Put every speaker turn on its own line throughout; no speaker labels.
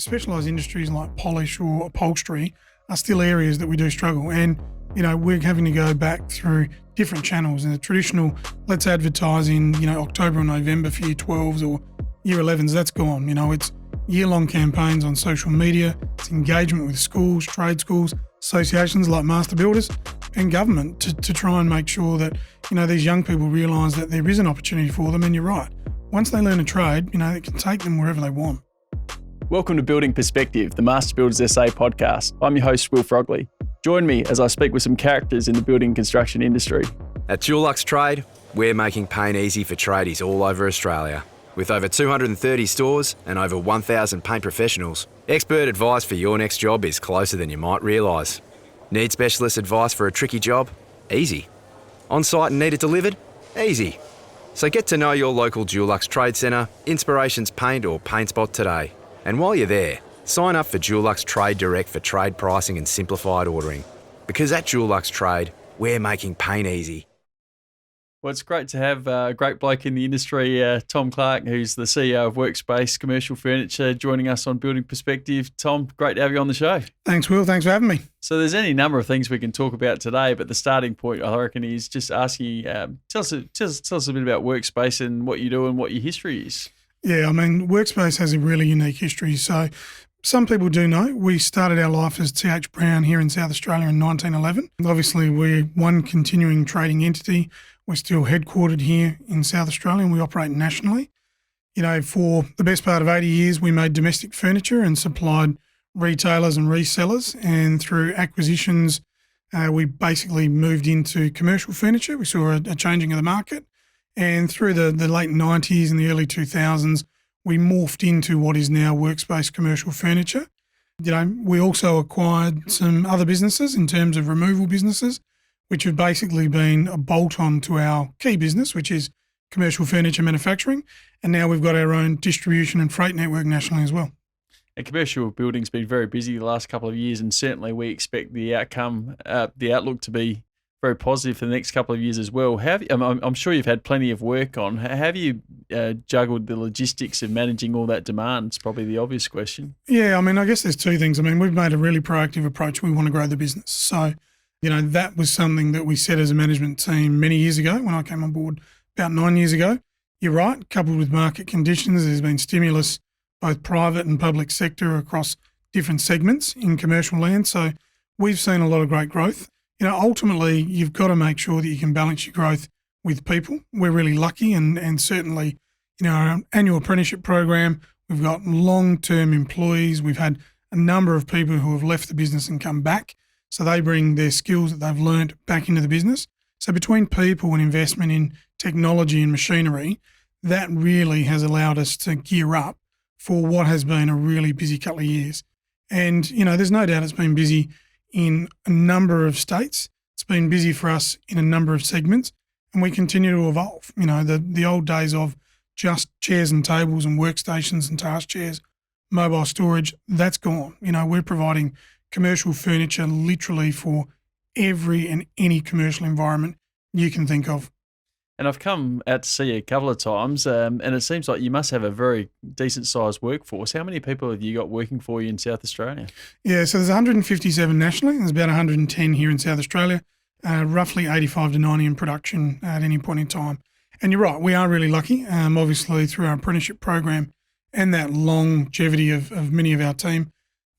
specialised industries like polish or upholstery are still areas that we do struggle. And, we're having to go back through different channels. And the traditional, let's advertise in, October or November for year 12s or year 11s, that's gone. It's year-long campaigns on social media, it's engagement with schools, trade schools, associations like master builders and government to try and make sure that, these young people realise that there is an opportunity for them. And you're right, once they learn a trade, it can take them wherever they want.
Welcome to Building Perspective, the Master Builders SA podcast. I'm your host, Frogley. Join me as I speak with some characters in the building and construction industry.
At Dulux Trade, we're making paint easy for tradies all over Australia. With over 230 stores and over 1,000 paint professionals, expert advice for your next job is closer than you might realise. Need specialist advice for a tricky job? Easy. On-site and need it delivered? Easy. So get to know your local Dulux Trade Centre, Inspirations Paint or Paint Spot today. And while you're there, sign up for Dulux Trade Direct for trade pricing and simplified ordering. Because at Dulux Trade, we're making paint easy.
Well, it's great to have a great bloke in the industry, Tom Clark, who's the CEO of Workspace Commercial Furniture, joining us on Building Perspective. Tom, great to have you on the show.
Thanks, Will. Thanks for having me.
So there's any number of things we can talk about today, but the starting point, I reckon, is just asking you, tell us a bit about Workspace and what you do and what your history is.
Yeah, Workspace has a really unique history. So some people do know we started our life as TH Brown here in South Australia in 1911. Obviously, we're one continuing trading entity. We're still headquartered here in South Australia and we operate nationally. For the best part of 80 years, we made domestic furniture and supplied retailers and resellers. And through acquisitions, we basically moved into commercial furniture. We saw a changing of the market. And through the late 90s and the early 2000s, we morphed into what is now Workspace Commercial Furniture. We also acquired some other businesses in terms of removal businesses, which have basically been a bolt-on to our key business, which is commercial furniture manufacturing. And now we've got our own distribution and freight network nationally as well.
And commercial building's been very busy the last couple of years, and certainly we expect the outlook to be very positive for the next couple of years as well. I'm sure you've had plenty of work on. How have you juggled the logistics of managing all that demand? It's probably the obvious question.
Yeah, I guess there's two things. We've made a really proactive approach. We want to grow the business. So, that was something that we set as a management team many years ago when I came on board about 9 years ago. You're right, coupled with market conditions, there's been stimulus, both private and public sector across different segments in commercial land. So we've seen a lot of great growth. Ultimately, you've got to make sure that you can balance your growth with people. We're really lucky and certainly, our Annual Apprenticeship Program, we've got long-term employees. We've had a number of people who have left the business and come back. So they bring their skills that they've learned back into the business. So between people and investment in technology and machinery, that really has allowed us to gear up for what has been a really busy couple of years. And, there's no doubt it's been busy in a number of states. It's been busy for us in a number of segments, and we continue to evolve. The old days of just chairs and tables and workstations and task chairs, mobile storage, that's gone. We're providing commercial furniture literally for every and any commercial environment you can think of.
And I've come out to see you a couple of times, and it seems like you must have a very decent-sized workforce. How many people have you got working for you in South Australia? Yeah,
so there's 157 nationally. There's about 110 here in South Australia, roughly 85 to 90 in production at any point in time. And you're right, we are really lucky, obviously through our apprenticeship program and that longevity of many of our team.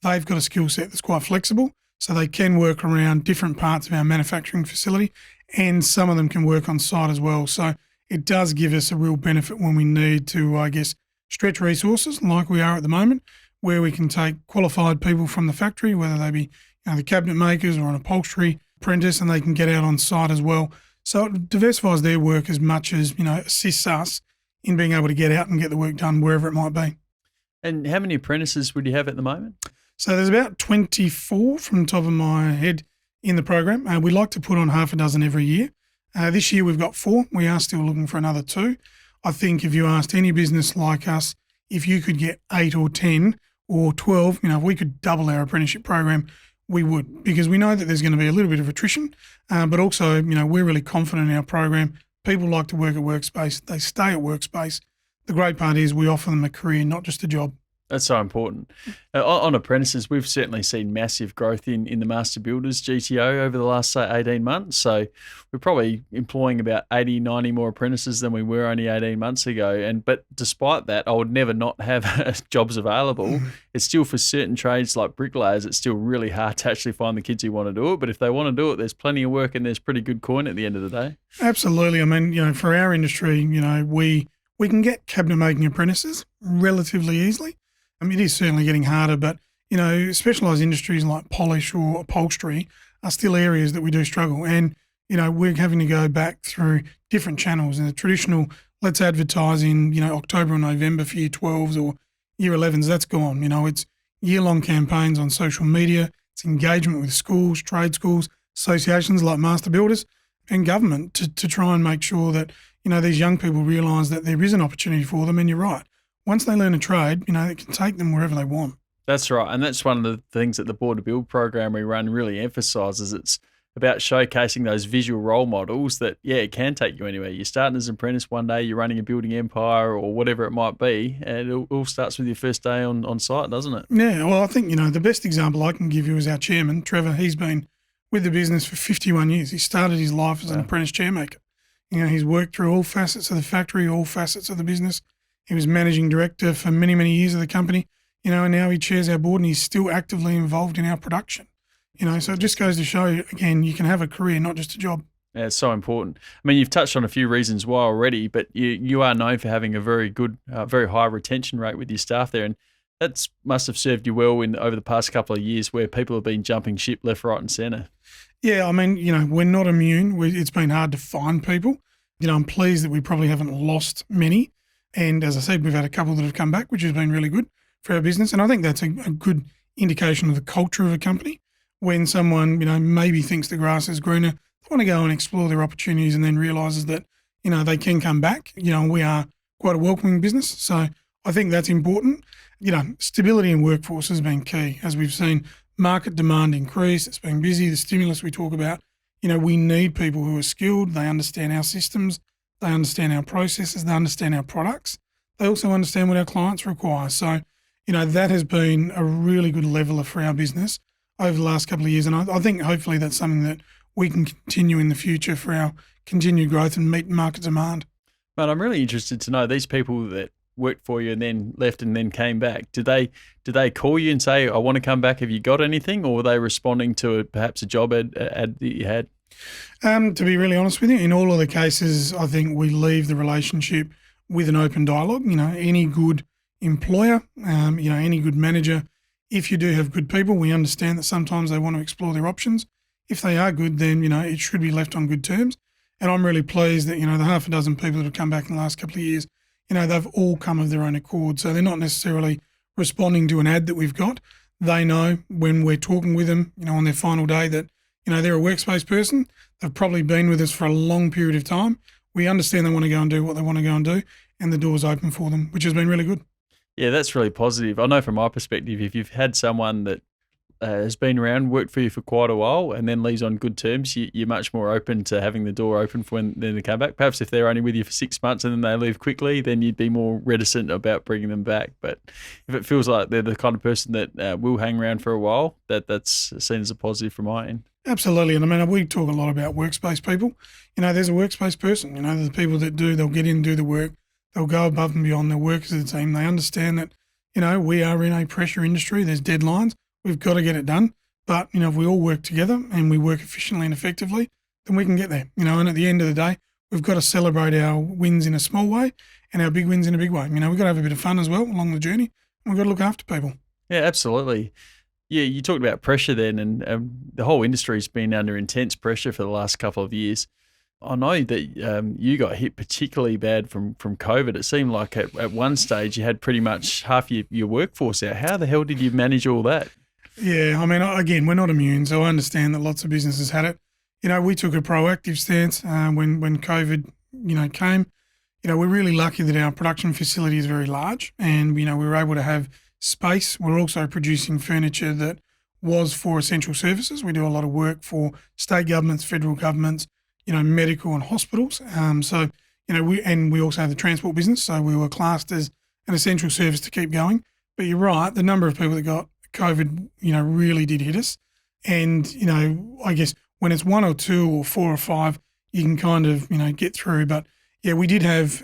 They've got a skill set that's quite flexible, so they can work around different parts of our manufacturing facility, and some of them can work on site as well. So it does give us a real benefit when we need to, stretch resources like we are at the moment, where we can take qualified people from the factory, whether they be the cabinet makers or an upholstery apprentice, and they can get out on site as well. So it diversifies their work as much as, assists us in being able to get out and get the work done wherever it might be.
And how many apprentices would you have at the moment?
So there's about 24 from the top of my head in the program. We like to put on half a dozen every year. This year we've got 4. We are still looking for another 2. I think if you asked any business like us, if you could get 8 or 10 or 12, if we could double our apprenticeship program, we would, because we know that there's going to be a little bit of attrition, but also, we're really confident in our program. People like to work at Workspace. They stay at Workspace. The great part is we offer them a career, not just a job.
That's so important. On apprentices, we've certainly seen massive growth in the Master Builders GTO over the last, say, 18 months. So we're probably employing about 80, 90 more apprentices than we were only 18 months ago. But despite that, I would never not have jobs available. It's still for certain trades like bricklayers, it's still really hard to actually find the kids who want to do it. But if they want to do it, there's plenty of work and there's pretty good coin at the end of the day.
Absolutely. I mean, for our industry, we can get cabinet making apprentices relatively easily. I mean, it is certainly getting harder, but, specialised industries like polish or upholstery are still areas that we do struggle. And, we're having to go back through different channels. And the traditional, let's advertise in, October or November for year 12s or year 11s, that's gone. It's year-long campaigns on social media. It's engagement with schools, trade schools, associations like Master Builders and government to try and make sure that, these young people realise that there is an opportunity for them. And you're right. Once they learn a trade, it can take them wherever they want.
That's right. And that's one of the things that the Board to Build program we run really emphasises. It's about showcasing those visual role models that, it can take you anywhere. You're starting as an apprentice one day, you're running a building empire or whatever it might be, and it all starts with your first day on site, doesn't it?
Yeah, well, I think, the best example I can give you is our chairman, Trevor. He's been with the business for 51 years. He started his life as an apprentice chairmaker. He's worked through all facets of the factory, all facets of the business. He was managing director for many, many years of the company, and now he chairs our board and he's still actively involved in our production. So it just goes to show, again, you can have a career, not just a job.
Yeah, it's so important. I mean, you've touched on a few reasons why already, but you are known for having a very good, very high retention rate with your staff there. And that must have served you well over the past couple of years where people have been jumping ship left, right and centre.
Yeah, I mean, we're not immune. It's been hard to find people. I'm pleased that we probably haven't lost many. And as I said, we've had a couple that have come back, which has been really good for our business. And I think that's a good indication of the culture of a company. When someone, maybe thinks the grass is greener, they want to go and explore their opportunities and then realises that, they can come back. We are quite a welcoming business. So I think that's important. Stability in workforce has been key. As we've seen market demand increase, it's been busy, the stimulus we talk about, we need people who are skilled, they understand our systems, they understand our processes, they understand our products. They also understand what our clients require. So, that has been a really good leveler for our business over the last couple of years. And I think hopefully that's something that we can continue in the future for our continued growth and meet market demand.
But I'm really interested to know, these people that worked for you and then left and then came back, did they call you and say, I want to come back, have you got anything? Or were they responding to perhaps a job ad that you had?
To be really honest with you, in all of the cases, I think we leave the relationship with an open dialogue. Any good employer, any good manager, if you do have good people, we understand that sometimes they want to explore their options. If they are good, then, it should be left on good terms. And I'm really pleased that, the half a dozen people that have come back in the last couple of years, they've all come of their own accord. So they're not necessarily responding to an ad that we've got. They know when we're talking with them, on their final day that, they're a Workspace person. They've probably been with us for a long period of time. We understand they want to go and do what they want to go and do, and the door's open for them, which has been really good.
Yeah, that's really positive. I know from my perspective, if you've had someone that has been around, worked for you for quite a while, and then leaves on good terms, you're much more open to having the door open for when they come back. Perhaps if they're only with you for 6 months and then they leave quickly, then you'd be more reticent about bringing them back. But if it feels like they're the kind of person that will hang around for a while, that's seen as a positive from my end.
Absolutely. And I mean, we talk a lot about Workspace people. There's a Workspace person. There's the people that they'll get in and do the work. They'll go above and beyond. They'll work as a team. They understand that, we are in a pressure industry. There's deadlines. We've got to get it done. But, if we all work together and we work efficiently and effectively, then we can get there. And at the end of the day, we've got to celebrate our wins in a small way and our big wins in a big way. We've got to have a bit of fun as well along the journey, and we've got to look after people.
Yeah, absolutely. Yeah, you talked about pressure then, and the whole industry's been under intense pressure for the last couple of years. I know that you got hit particularly bad from COVID. It seemed like at one stage you had pretty much half your workforce out. How the hell did you manage all that?
Yeah, I mean, again, we're not immune, so I understand that lots of businesses had it. We took a proactive stance when COVID, came. We're really lucky that our production facility is very large, and, we were able to have space. We're also producing furniture that was for essential services. We do a lot of work for state governments, federal governments, medical and hospitals. We also have the transport business, so we were classed as an essential service to keep going. But you're right, the number of people that got COVID, really did hit us. And, I guess when it's 1 or 2 or 4 or 5, you can kind of, get through. But yeah, we did have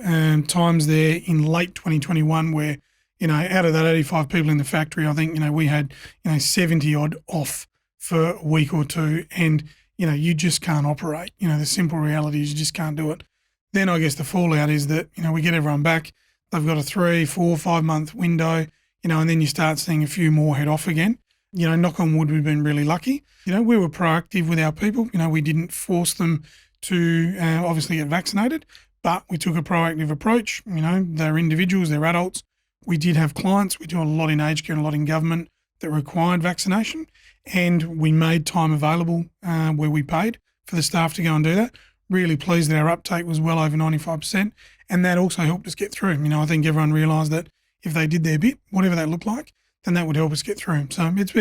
times there in late 2021 where, out of that 85 people in the factory, I think, we had, 70 odd off for a week or two. And, you just can't operate. The simple reality is you just can't do it. Then I guess the fallout is that, we get everyone back. They've got a 3, 4, 5 month window, and then you start seeing a few more head off again. Knock on wood, we've been really lucky. We were proactive with our people. We didn't force them to obviously get vaccinated, but we took a proactive approach. They're individuals, they're adults. We did have clients. We do a lot in aged care and a lot in government that required vaccination, and we made time available where we paid for the staff to go and do that. Really pleased that our uptake was well over 95%, and that also helped us get through. I think everyone realised that if they did their bit, whatever that looked like, then that would help us get through. So it's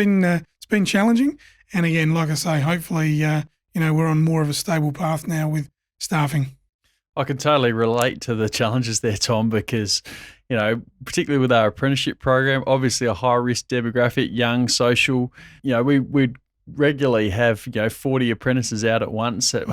been challenging, and again, like I say, hopefully, we're on more of a stable path now with staffing.
I can totally relate to the challenges there, Tom, because, particularly with our apprenticeship program, obviously a high-risk demographic, young, social, we'd regularly have, 40 apprentices out at once. It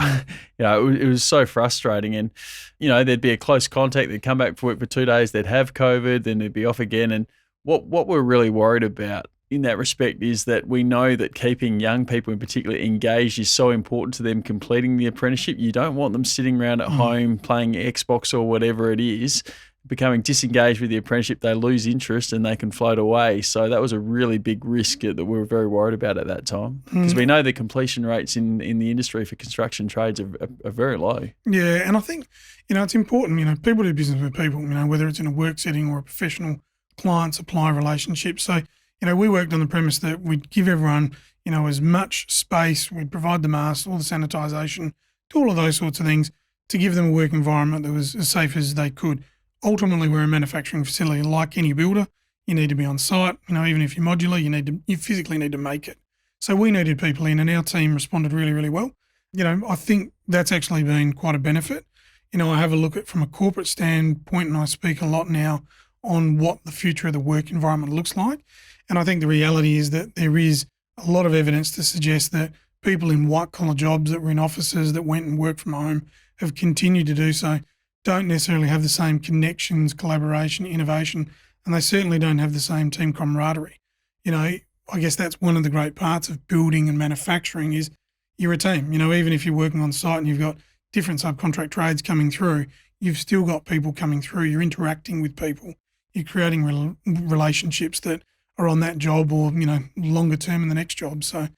was so frustrating. And, there'd be a close contact. They'd come back for work for 2 days. They'd have COVID. Then they'd be off again. And what we're really worried about in that respect is that we know that keeping young people in particular engaged is so important to them completing the apprenticeship. You don't want them sitting around at home playing Xbox or whatever it is, becoming disengaged with the apprenticeship. They lose interest and they can float away. So that was a really big risk that we were very worried about at that time, because we know the completion rates in the industry for construction trades are very low.
Yeah, and I think, it's important, people do business with people, whether it's in a work setting or a professional client-supplier relationship. So, we worked on the premise that we'd give everyone, as much space, we'd provide the masks, all the sanitisation, do all of those sorts of things to give them a work environment that was as safe as they could. Ultimately, we're a manufacturing facility. Like any builder, you need to be on site. Even if you're modular, you physically need to make it. So we needed people in, and our team responded really, really well. I think that's actually been quite a benefit. I have a look at from a corporate standpoint, and I speak a lot now on what the future of the work environment looks like. And I think the reality is that there is a lot of evidence to suggest that people in white-collar jobs that were in offices that went and worked from home have continued to do so, don't necessarily have the same connections, collaboration, innovation, and they certainly don't have the same team camaraderie. I guess that's one of the great parts of building and manufacturing is you're a team. Even if you're working on site and you've got different subcontract trades coming through, you've still got people coming through. You're interacting with people. You're creating relationships that are on that job or, longer term in the next job. So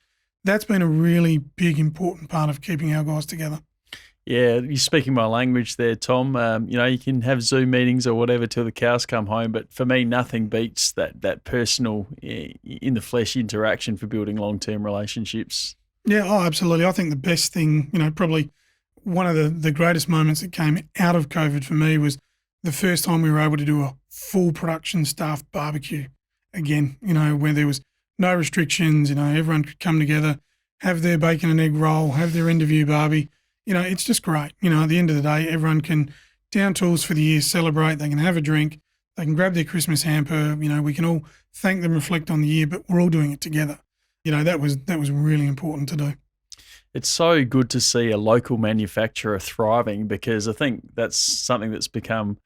that's been a really big, important part of keeping our guys together.
Yeah, you're speaking my language there, Tom. You can have Zoom meetings or whatever till the cows come home, but for me, nothing beats that personal, in the flesh interaction for building long-term relationships.
Yeah, absolutely. I think the best thing, probably one of the greatest moments that came out of COVID for me was the first time we were able to do a full production staff barbecue again, where there was no restrictions, everyone could come together, have their bacon and egg roll, have their end of year barbie. It's just great. At the end of the day, everyone can down tools for the year, celebrate, they can have a drink, they can grab their Christmas hamper, we can all thank them, reflect on the year, but we're all doing it together. That was really important to do.
It's so good to see a local manufacturer thriving, because I think that's something that's become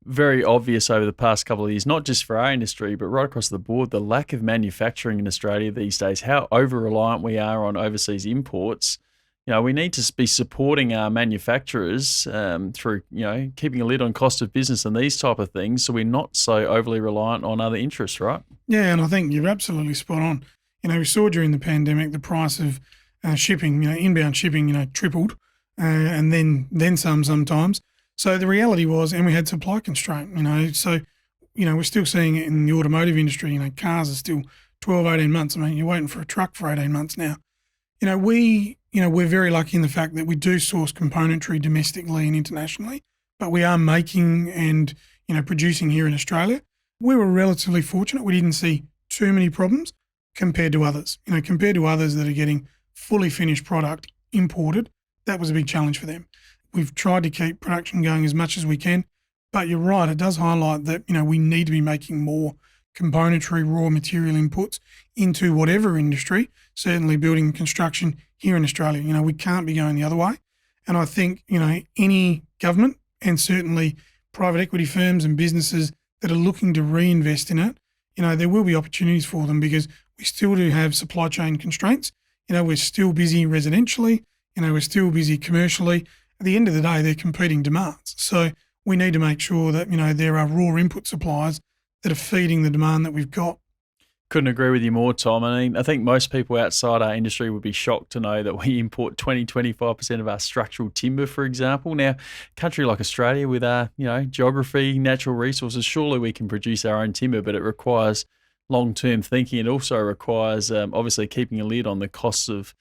very obvious over the past couple of years, not just for our industry, but right across the board, the lack of manufacturing in Australia these days, how over-reliant we are on overseas imports. We need to be supporting our manufacturers through, keeping a lid on cost of business and these type of things, so we're not so overly reliant on other interests, right?
Yeah, and I think you're absolutely spot on. We saw during the pandemic the price of shipping, inbound shipping, tripled, and then some sometimes. So the reality was, and we had supply constraint, so, we're still seeing it in the automotive industry, cars are still 12, 18 months. I mean, you're waiting for a truck for 18 months now. We're very lucky in the fact that we do source componentry domestically and internationally, but we are making and, producing here in Australia. We were relatively fortunate. We didn't see too many problems compared to others. Compared to others that are getting fully finished product imported, that was a big challenge for them. We've tried to keep production going as much as we can, but you're right, it does highlight that, we need to be making more componentry, raw material inputs into whatever industry, certainly building and construction here in Australia. We can't be going the other way. And I think, any government and certainly private equity firms and businesses that are looking to reinvest in it, there will be opportunities for them because we still do have supply chain constraints. We're still busy residentially, we're still busy commercially. At the end of the day, they're competing demands. So we need to make sure that, there are raw input suppliers that are feeding the demand that we've got.
Couldn't agree with you more, Tom. I think most people outside our industry would be shocked to know that we import 20-25% of our structural timber, for example. Now, a country like Australia with our, geography, natural resources, surely we can produce our own timber, but it requires long-term thinking. It also requires, obviously, keeping a lid on the costs of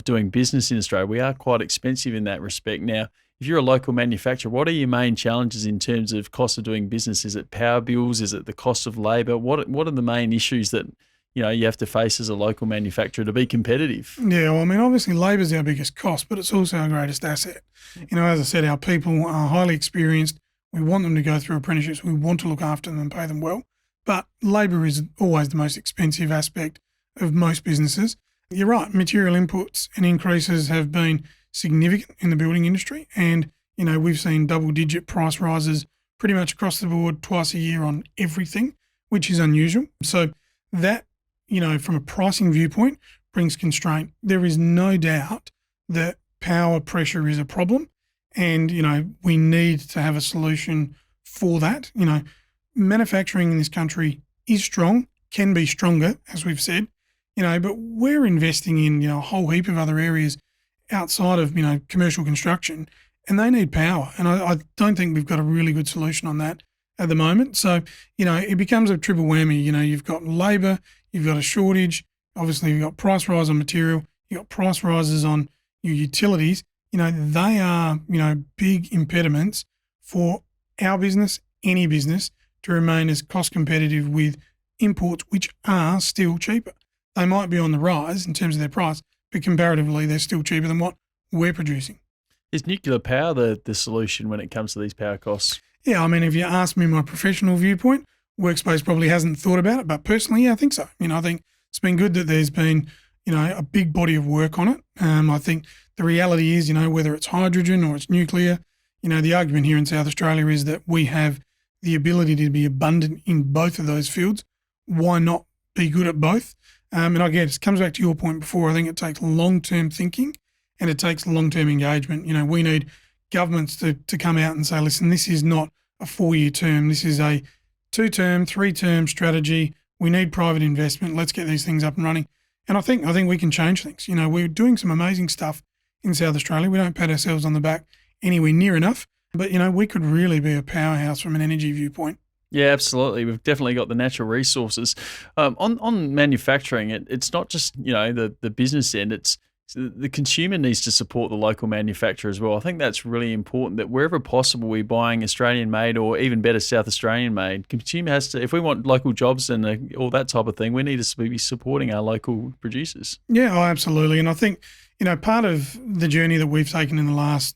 doing business in Australia. We are quite expensive in that respect. Now, if you're a local manufacturer, what are your main challenges in terms of cost of doing business? Is it power bills? Is it the cost of labour? What are the main issues that you have to face as a local manufacturer to be competitive?
Yeah, well, obviously labour is our biggest cost, but it's also our greatest asset. As I said, our people are highly experienced. We want them to go through apprenticeships. We want to look after them and pay them well. But labour is always the most expensive aspect of most businesses. You're right, material inputs and increases have been significant in the building industry. And, we've seen double-digit price rises pretty much across the board twice a year on everything, which is unusual. So that, from a pricing viewpoint, brings constraint. There is no doubt that power pressure is a problem and, we need to have a solution for that. Manufacturing in this country is strong, can be stronger, as we've said, but we're investing in, a whole heap of other areas outside of, commercial construction, and they need power. And I don't think we've got a really good solution on that at the moment. So, it becomes a triple whammy. You've got labour, you've got a shortage, obviously you've got price rise on material, you've got price rises on your utilities. They are, big impediments for our business, any business, to remain as cost competitive with imports, which are still cheaper. They might be on the rise in terms of their price, but comparatively, they're still cheaper than what we're producing.
Is nuclear power the solution when it comes to these power costs?
Yeah, if you ask me my professional viewpoint, Workspace probably hasn't thought about it, but personally, yeah, I think so. I think it's been good that there's been, a big body of work on it. I think the reality is, whether it's hydrogen or it's nuclear, the argument here in South Australia is that we have the ability to be abundant in both of those fields. Why not be good at both? And I guess it comes back to your point before. I think it takes long-term thinking and it takes long-term engagement. We need governments to come out and say, listen, this is not a 4-year term. This is a 2-term, 3-term strategy. We need private investment. Let's get these things up and running. And I think we can change things. We're doing some amazing stuff in South Australia. We don't pat ourselves on the back anywhere near enough. But, we could really be a powerhouse from an energy viewpoint.
Yeah, absolutely. We've definitely got the natural resources. On manufacturing, it's not just, the business end, it's the consumer needs to support the local manufacturer as well. I think that's really important that wherever possible we're buying Australian made or even better South Australian made. Consumer has to, if we want local jobs and all that type of thing, we need to be supporting our local producers.
Yeah, absolutely. And I think, part of the journey that we've taken in the last,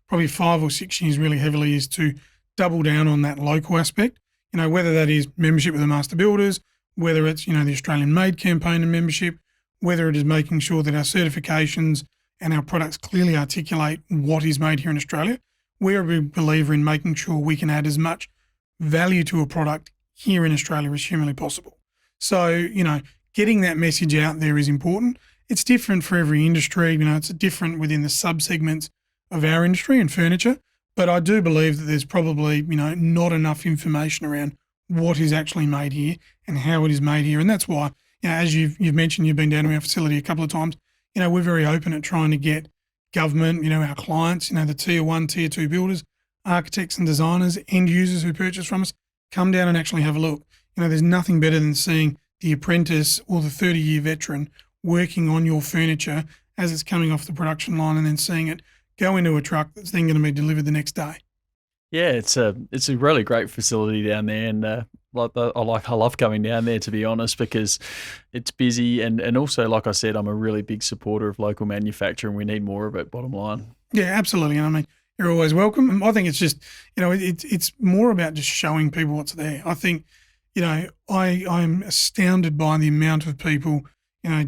probably 5 or 6 years really heavily is to double down on that local aspect, whether that is membership with the master builders, whether it's, the Australian Made campaign and membership, whether it is making sure that our certifications and our products clearly articulate what is made here in Australia. We're a big believer in making sure we can add as much value to a product here in Australia as humanly possible. So, getting that message out there is important. It's different for every industry. It's different within the sub-segments of our industry and furniture. But I do believe that there's probably, not enough information around what is actually made here and how it is made here. And that's why, as you've mentioned, you've been down to our facility a couple of times, we're very open at trying to get government, our clients, the tier 1, tier 2 builders, architects and designers, end users who purchase from us, come down and actually have a look. There's nothing better than seeing the apprentice or the 30-year veteran working on your furniture as it's coming off the production line and then seeing it go into a truck that's then going to be delivered the next day.
Yeah, it's a really great facility down there, and I love coming down there, to be honest, because it's busy and also, like I said, I'm a really big supporter of local manufacturing. We need more of it, bottom line.
Yeah, absolutely. And you're always welcome. I think it's just, it's more about just showing people what's there. I think, I'm astounded by the amount of people,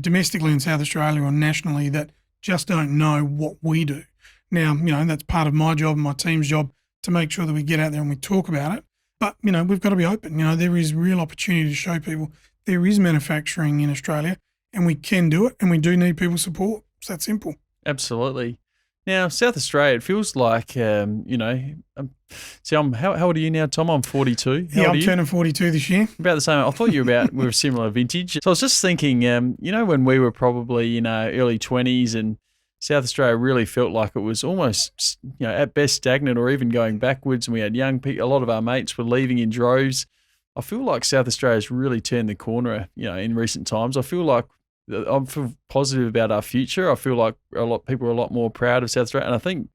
domestically in South Australia or nationally that just don't know what we do. Now, that's part of my job and my team's job to make sure that we get out there and we talk about it. But, we've got to be open. There is real opportunity to show people there is manufacturing in Australia and we can do it and we do need people's support. It's that simple.
Absolutely. Now, South Australia, it feels like, how old are you now, Tom? I'm 42. How
Yeah,
old
I'm
are you?
turning 42 this year.
About the same. I thought you were a similar vintage. So I was just thinking, when we were probably in our early 20s and South Australia really felt like it was almost, at best stagnant or even going backwards, and we had young people, a lot of our mates were leaving in droves. I feel like South Australia's really turned the corner, in recent times. I feel positive about our future. I feel like people are a lot more proud of South Australia. And I think,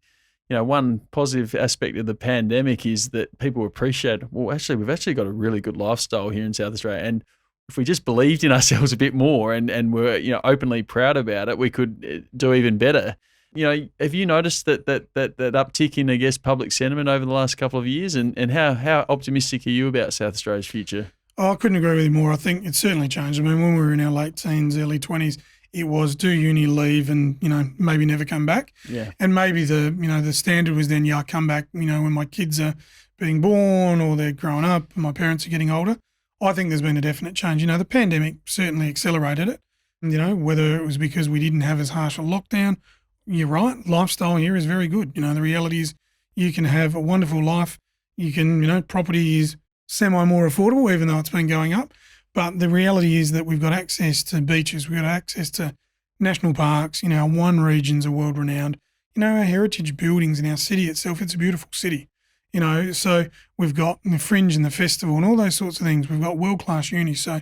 one positive aspect of the pandemic is that people appreciate, we've actually got a really good lifestyle here in South Australia. And if we just believed in ourselves a bit more and were, openly proud about it, we could do even better. Have you noticed that uptick in, I guess, public sentiment over the last couple of years? And how optimistic are you about South Australia's future?
Oh, I couldn't agree with you more. I think it's certainly changed. I mean, when we were in our late teens, early 20s, it was do uni, leave, and, maybe never come back.
Yeah.
And maybe the standard was then, I'll come back, when my kids are being born or they're growing up and my parents are getting older. I think there's been a definite change. The pandemic certainly accelerated it. Whether it was because we didn't have as harsh a lockdown, you're right, lifestyle here is very good. The reality is you can have a wonderful life. You can, property is semi more affordable, even though it's been going up. But the reality is that we've got access to beaches, we've got access to national parks, our wine regions are world renowned. Our heritage buildings in our city itself, it's a beautiful city. So we've got the Fringe and the festival and all those sorts of things. We've got world-class unis. So,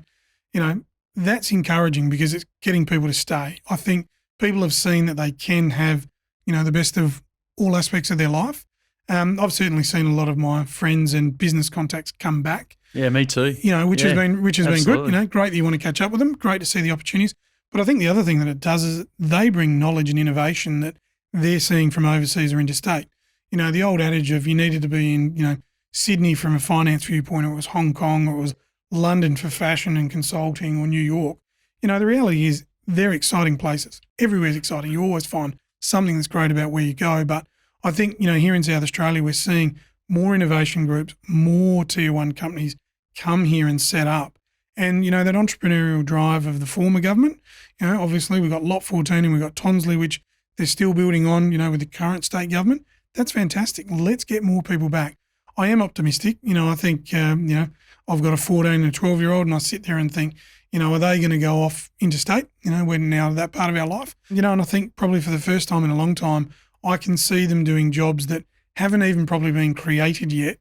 that's encouraging because it's getting people to stay. I think people have seen that they can have, the best of all aspects of their life. I've certainly seen a lot of my friends and business contacts come back.
Yeah, me too.
Which has been
absolutely.
good. Great that you want to catch up with them. Great to see the opportunities. But I think the other thing that it does is they bring knowledge and innovation that they're seeing from overseas or interstate. The old adage of you needed to be in, Sydney from a finance viewpoint, or it was Hong Kong, or it was London for fashion and consulting, or New York. The reality is they're exciting places. Everywhere's exciting. You always find something that's great about where you go. But I think, here in South Australia, we're seeing more innovation groups, more tier one companies come here and set up. And, that entrepreneurial drive of the former government, obviously we've got Lot 14 and we've got Tonsley, which they're still building on, with the current state government. That's fantastic. Let's get more people back. I am optimistic. I think, I've got a 14 and a 12-year-old and I sit there and think, are they going to go off interstate? We're now that part of our life. And I think probably for the first time in a long time, I can see them doing jobs that haven't even probably been created yet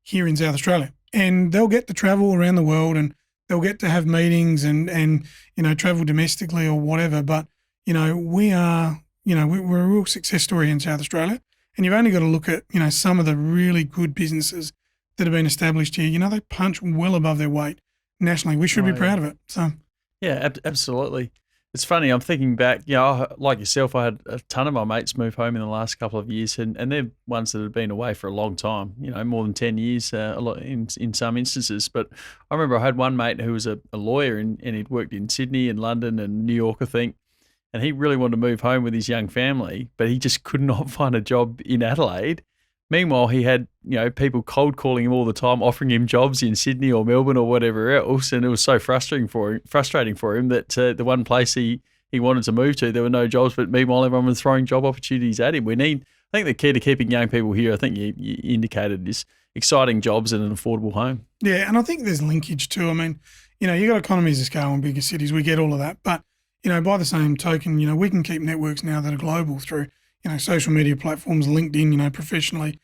here in South Australia. And they'll get to travel around the world and they'll get to have meetings and travel domestically or whatever. But, we are, we're a real success story in South Australia. And you've only got to look at, some of the really good businesses that have been established here. They punch well above their weight nationally. We should be proud of it. So,
yeah, absolutely. It's funny. I'm thinking back, like yourself, I had a ton of my mates move home in the last couple of years, and they're ones that have been away for a long time, more than 10 years a lot in some instances. But I remember I had one mate who was a lawyer and he'd worked in Sydney and London and New York, I think. And he really wanted to move home with his young family, but he just could not find a job in Adelaide. Meanwhile, he had, people cold calling him all the time, offering him jobs in Sydney or Melbourne or whatever else. And it was so frustrating for him that the one place he wanted to move to, there were no jobs, but meanwhile, everyone was throwing job opportunities at him. I think the key to keeping young people here, I think you indicated, is exciting jobs and an affordable home.
Yeah, and I think there's linkage too. I mean, you got economies of scale in bigger cities. We get all of that. But, by the same token, we can keep networks now that are global through, social media platforms, LinkedIn, professionally.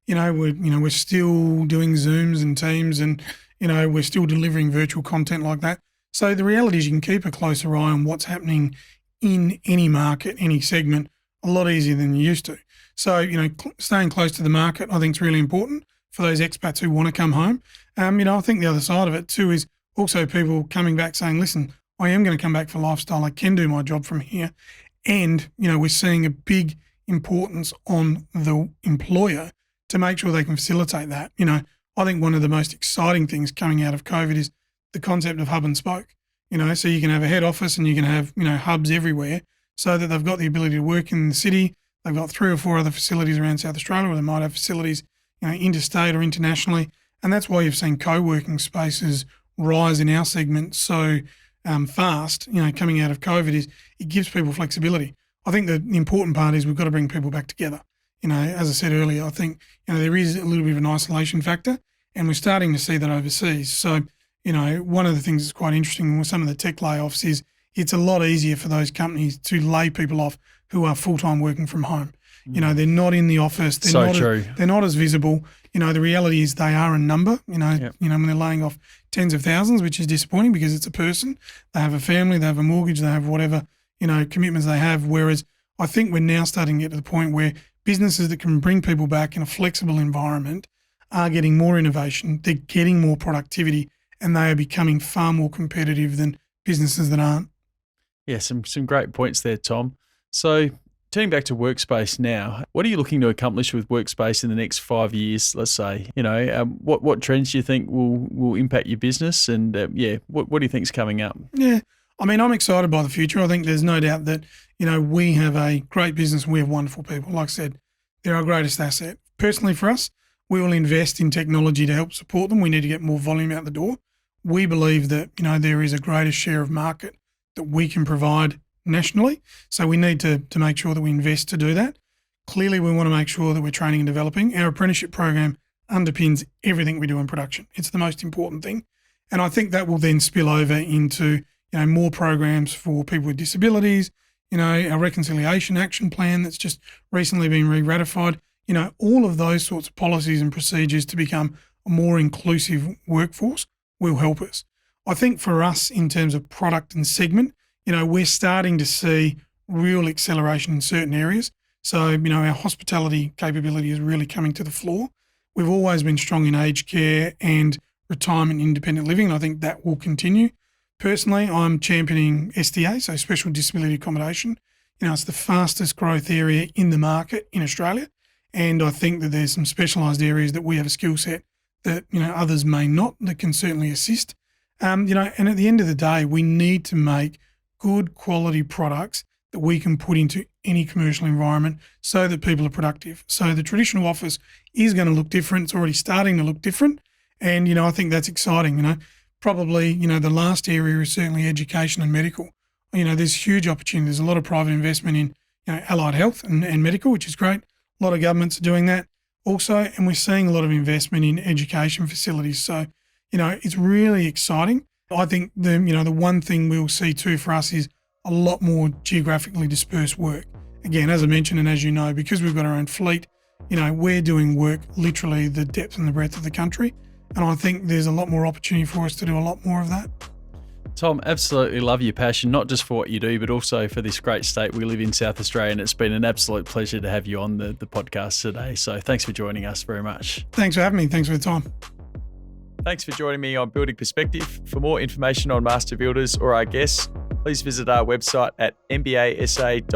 We're still doing Zooms and Teams and, we're still delivering virtual content like that. So the reality is you can keep a closer eye on what's happening in any market, any segment, a lot easier than you used to. So, staying close to the market, I think is really important for those expats who want to come home. I think the other side of it too is also people coming back saying, listen, I am going to come back for lifestyle. I can do my job from here. And, we're seeing a big importance on the employer to make sure they can facilitate that. I think one of the most exciting things coming out of COVID is the concept of hub and spoke. So you can have a head office and you can have, hubs everywhere so that they've got the ability to work in the city. They've got 3 or 4 other facilities around South Australia, or they might have facilities, interstate or internationally. And that's why you've seen co-working spaces rise in our segment so fast, coming out of COVID, is it gives people flexibility. I think the important part is we've got to bring people back together. As I said earlier, I think, there is a little bit of an isolation factor, and we're starting to see that overseas. So, one of the things that's quite interesting with some of the tech layoffs is it's a lot easier for those companies to lay people off who are full-time working from home. They're not in the office. They're not as visible. The reality is they are a number, when they're laying off tens of thousands, which is disappointing because it's a person. They have a family, they have a mortgage, they have whatever, commitments they have. Whereas I think we're now starting to get to the point where businesses that can bring people back in a flexible environment are getting more innovation, they're getting more productivity, and they are becoming far more competitive than businesses that aren't.
Yeah, some great points there, Tom. So turning back to Workspace now, what are you looking to accomplish with Workspace in the next 5 years, let's say? What trends do you think will impact your business? And what do you think is coming up?
Yeah, I'm excited by the future. I think there's no doubt that, we have a great business. We have wonderful people. Like I said, they're our greatest asset. Personally for us, we will invest in technology to help support them. We need to get more volume out the door. We believe that, there is a greater share of market that we can provide nationally. So we need to make sure that we invest to do that. Clearly, we want to make sure that we're training and developing. Our apprenticeship program underpins everything we do in production. It's the most important thing. And I think that will then spill over into, more programs for people with disabilities, our reconciliation action plan that's just recently been re-ratified, all of those sorts of policies and procedures to become a more inclusive workforce will help us. I think for us in terms of product and segment, we're starting to see real acceleration in certain areas. So, our hospitality capability is really coming to the floor. We've always been strong in aged care and retirement independent living, and I think that will continue. Personally, I'm championing SDA, so special disability accommodation. It's the fastest growth area in the market in Australia, and I think that there's some specialised areas that we have a skill set that, others may not, that can certainly assist. And at the end of the day, we need to make good quality products that we can put into any commercial environment so that people are productive. So the traditional office is going to look different. It's already starting to look different. And, I think that's exciting. Probably, the last area is certainly education and medical. There's huge opportunity. There's a lot of private investment in, allied health and medical, which is great. A lot of governments are doing that also. And we're seeing a lot of investment in education facilities. So, it's really exciting. I think the one thing we'll see too for us is a lot more geographically dispersed work. Again, as I mentioned, and as you know, because we've got our own fleet, we're doing work literally the depth and the breadth of the country. And I think there's a lot more opportunity for us to do a lot more of that.
Tom, absolutely love your passion, not just for what you do, but also for this great state we live in, South Australia. And it's been an absolute pleasure to have you on the podcast today. So thanks for joining us very much.
Thanks for having me. Thanks for the time.
Thanks for joining me on Building Perspective. For more information on Master Builders or our guests, please visit our website at mbasa.com.au.